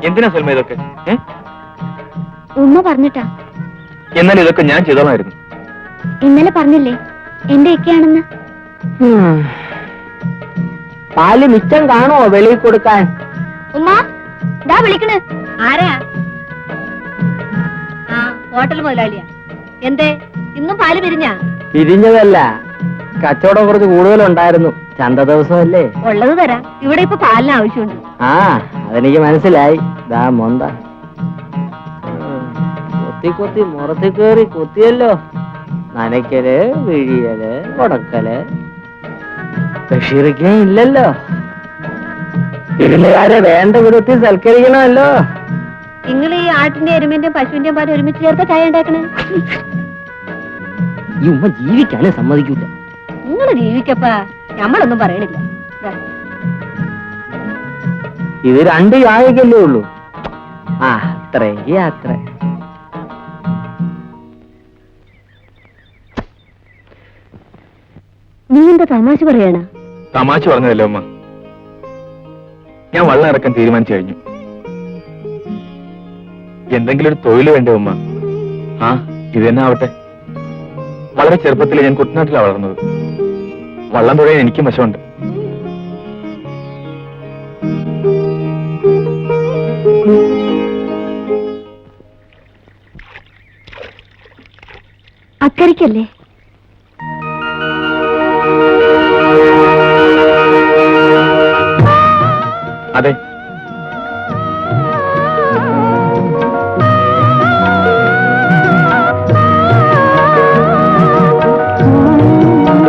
എന്തിനാ സൽമ ഇതൊക്കെ? ഉമ്മ പറഞ്ഞിട്ടാ. എന്നാൽ ഇതൊക്കെ ഞാൻ ചെയ്തോളായിരുന്നു. ഇന്നലെ പറഞ്ഞില്ലേ എന്റെ ഒക്കെയാണെന്ന്. പാല് മിച്ചം കാണോ വെളിയിൽ കൊടുക്കാൻ? ഉമ്മ ദാ വിളിക്കണ്. ആരാ? ആ, ഹോട്ടൽ മുതലാളിയാ. എന്തേ ഇന്നും പാല് പിരിഞ്ഞാ? പിരിഞ്ഞതല്ല, കച്ചവടം കുറച്ച് കൂടുതലുണ്ടായിരുന്നു. ചന്ത ദിവസമല്ലേ. ഉള്ളത് തരാം. ഇവിടെ ഇപ്പൊ പാലിന് ആവശ്യമുണ്ട്. ആ, അതെനിക്ക് മനസ്സിലായി. ദാ മൊന്ത കൊത്തി കൊത്തി മുറത്തി കേറി കൊത്തിയല്ലോ. നനയ്ക്കല്, വിഴിയല്, ഉടക്കല്. ബഷീറിക്കാൻ ഇല്ലല്ലോ. വിരുന്നുകാരെ വേണ്ട വിധത്തിൽ സൽക്കരിക്കണമല്ലോ. നിങ്ങൾ ഈ ആട്ടിന്റെ എരുമിന്റെയും പശുവിന്റെയും പാല് ഒരുമിച്ച് ചേർത്ത ചായ ഉണ്ടാക്കണേ. ഈ ഉമ്മ ജീവിക്കാനേ സമ്മതിക്കൂല. നിങ്ങൾ ജീവിക്കപ്പാ, ഞമ്മളൊന്നും പറയണില്ല. ഇത് 2 ചായക്കല്ലേ ഉള്ളൂ. ആ, അത്രേ അത്ര. നീ എന്താ തമാശ പറയണ? തമാശ പറഞ്ഞതല്ലേ ഉമ്മ. ഞാൻ വള്ളം ഇറക്കാൻ തീരുമാനിച്ചു കഴിഞ്ഞു. എന്തെങ്കിലും ഒരു തൊഴിൽ വേണ്ടേ ഉമ്മ? ആ, ഇത് തന്നെ ആവട്ടെ. വളരെ ചെറുപ്പത്തിൽ ഞാൻ കുട്ടനാട്ടിലാണ് വളർന്നത്. വള്ളം തുഴയാൻ എനിക്കും വശമുണ്ട്. അക്കരയ്ക്കല്ലേ?